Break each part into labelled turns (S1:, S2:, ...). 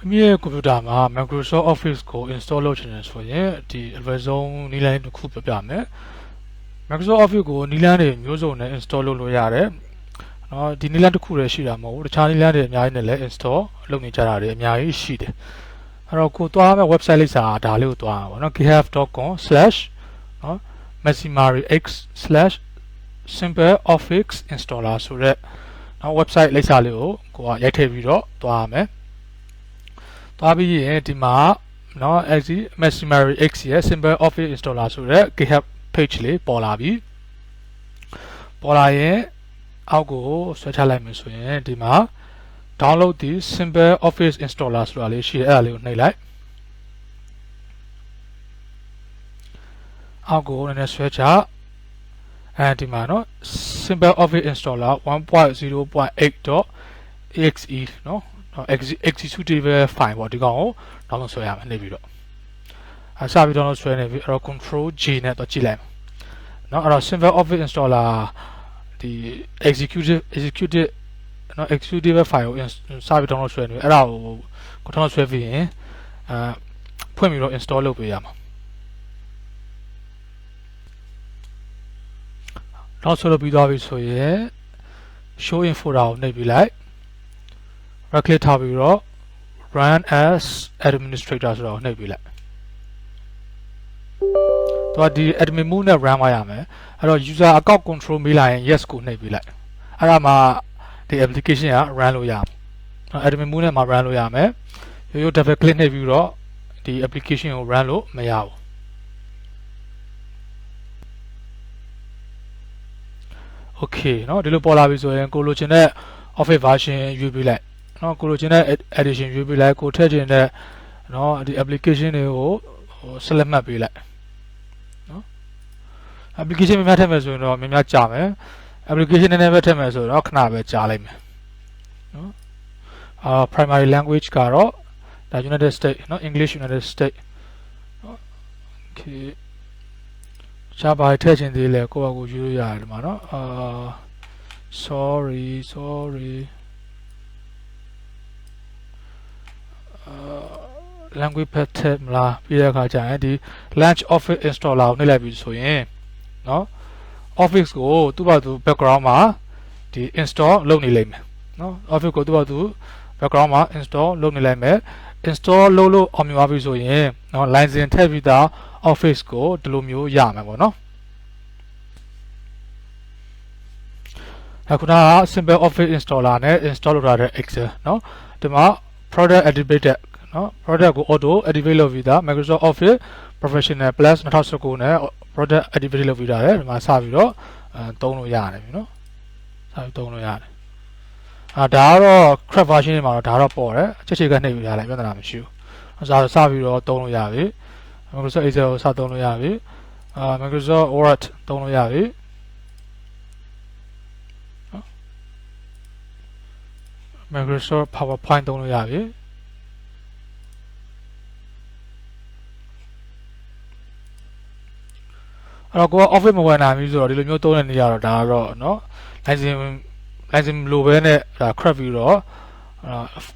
S1: မိရဲ့ computer မှာ Microsoft Office ကို install လုပ်ချင်တယ်ဆိုရင်ဒီ အလွယ်ဆုံးနည်းလမ်းတစ်ခုပြောပြမယ် Microsoft Office ကိုနည်းလမ်းတွေမျိုးစုံနဲ့ install လုပ်လို့ရတယ်နော်ဒီနည်းလမ်းတစ်ခုတည်းရှိတာမဟုတ်ဘူးတခြားနည်းလမ်းတွေအများကြီးနဲ့လည်း install လုပ်နေကြတာတွေအများကြီးရှိတယ်အဲ့တော့ကိုသွားမယ့် website လိပ်စာဒါလေးကိုသွားရပါတော့ github.com/ နော် maximariax/simpleoffice installer ဆိုတဲ့နော် website လိပ်စာလေးကိုရိုက်ထည့်ပြီးတော့သွားရမယ်သွားပြီးရင်ဒီမှာနော် maximariax ရဲ့ simpleoffice installer ဆိုတဲ့ github page လေးပေါ်လာပြီပေါ်လာရင်အောက်ကိုဆွဲချလိုက်မယ်ဆိုရင်ဒီမှာ download the simpleoffice installer ဆိုတာလေးရှိတယ်အဲ့ဒါလေးကိုနှိပ်လိုက်အောက်ကိုနည်းနည်းဆွဲချအဲဒီမှာနော် simpleoffice installer 1.0.8.exe နော် executable file ပေါ့ဒီကောင်ကို download ဆွဲရမယ်နှိပ်ပြီးတော့စပြီး download ဆွဲနေပြီအဲ့တော့ control G နဲ့တော့ကြည့်လိုက်နော်အဲ့တော့ simpleoffice installer ဒီ executable file ကိုစပြီး download ဆွဲနေပြီအဲ့ဒါကို download ဆွဲပြီးရင်ဖွင့်ပြီးတော့ install လုပ်ပေးရမှာနောက်ဆွဲလို့ပြီးသွားပြီဆိုရင် show in folder ကိုနှိပ်ပြီးလိုက် right click ထားပြီးတော့ run as administrator ဆိုတော့နှိပ်ပြီးလိုက်တော့ဒီ admin mode နဲ့ run ရမယ်အဲ့တော့ user account control မေးလာရင် yes ကိုနှိပ်ပြီးလိုက်အဲ့ဒါမှဒီ application က run လို့ရမယ် admin mode နဲ့မှ run လို့ရမယ်ရိုးရိုး double click နှိပ်ပြီးတော့ဒီ application ကို run လို့မရဘူးโอเคเนาะဒီလိုပေါ်လာပြီဆိုရင်ကိုလိုချင်တဲ့ Office version ရွေးပေးလိုက်เนาะကိုလိုချင်တဲ့ edition ရွေးပေးလိုက်ကိုထည့်ချင်တဲ့เนาะဒီ application တွေကိုselect မှတ်ပေးလိုက်เนาะ application များထည့်မယ်ဆိုရင်တော့များကြာမယ် application နည်းနည်းပဲထည့်မယ်ဆိုတော့ခဏပဲကြာလိုက်မယ်เนาะprimary language ကတော့ဒါ United States เนาะ English United States เนาะ okayရှားပါထည့်ချင်သေးလဲကိုယ့်အကူယူလို့ရတယ်ဒီမှာเนาะsorry language path ထည့်မလားပြီးတဲ့အခါကျရင်ဒီ launch office installer ကိုနှိပ်လိုက်ပြီဆိုရင်เนาะ office ကိုသူ့ဘာသူ background မှာဒီ install လုပ်နေလိမ့်မယ်เนาะ office ကိုသူ့ဘာသူ background မှာ install လုပ်နေလိုက်မယ် install လုပ်လို့အောင်မြင်သွားပြီဆိုရင်เนาะ license ထည့်ပြီးသားOffice ကိုဒီလိုမျိုးရမယ်ပေါ့နော်အခုနက simple office installer နဲ့ install လုပ်ထားတဲ့ Excel เนาะဒီမှာ product activated เนาะ product ကို auto activate လုပ်ပြီးသား Microsoft Office Professional Plus 2019နဲ့ product activate လုပ်ပြီးသားတယ်ဒီမှာစပြီးတော့သုံးလို့ရတယ်ပြီเนาะစပြီးသုံးလို့ရတယ်ဒါကတော့ crack version တွေမှာတော့ဒါတော့ပေါ်တယ်ချက်ချေကနှိပ်ပြီးရလိုက်ပြဿနာမရှိဘူးစပြီးတော့သုံးလို့ရပြီMicrosoft Excel ကိုစသုံးလို့ရပြီ Microsoft Word သုံးလို့ရပြီ Microsoft PowerPoint သုံးလို့ရပြီအဲ့တော့ကိုက Office မဝင်နိုင်ဘူးဆိုတော့ဒီလိုမျိုးသုံးတဲ့နေရာတော့ဒါကတော့เนาะ license လိုပဲနဲ့ဒါ crack ပြီးတော့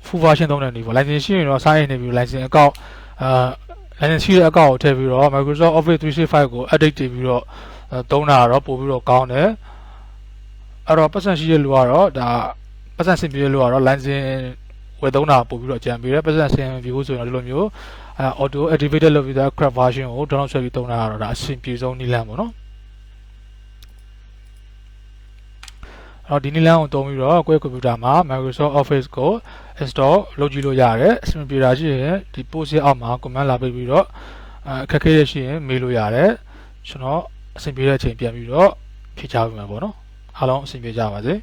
S1: full version သုံးတဲ့နေပေါ့ license ရှိရင်တော့ sign in နေပြီး license account license ရှိတဲ့အကောင့်ကိုထည့်ပြီးတော့ Microsoft Office 365 ကို update တင်ပြီးတော့သုံးတာတော့ပို့ပြီးတော့ကောင်းတယ်အဲ့တော့ပတ်စံရှိတဲ့လူကတော့ဒါပတ်စံဆင်ပြေတဲ့လူကတော့ license ဝယ်သုံးတာပို့ပြီးတော့ကြံပြီးတယ်ပတ်စံဆင်ပြေဖို့ဆိုရင်ဒီလိုမျိုး auto activated လုပ်ပြီးသား crack version ကို download ဆွဲပြီးသုံးတာကတော့ဒါအဆင်ပြေဆုံးနည်းလမ်းပေါ့နော်အဲ့တော့ဒီနည်းလမ်းကိုသုံးပြီးတော့ကိုယ့် computer မှာ Microsoft Office ကို install လုပ်ကြည့်လို့ရတယ်အဆင်ပြေတာရှိရင်ဒီ post ရဲ့အောက်မှာ comment လာပေးပြီးတော့အခက်အခဲရရှိရင်မေးလို့ရတယ်ကျွန်တော်အဆင်ပြေတဲ့အချိန်ပြန်ပြီးတော့ဖြေချပေးမှာပေါ့နော်အားလုံးအဆင်ပြေကြပါစေ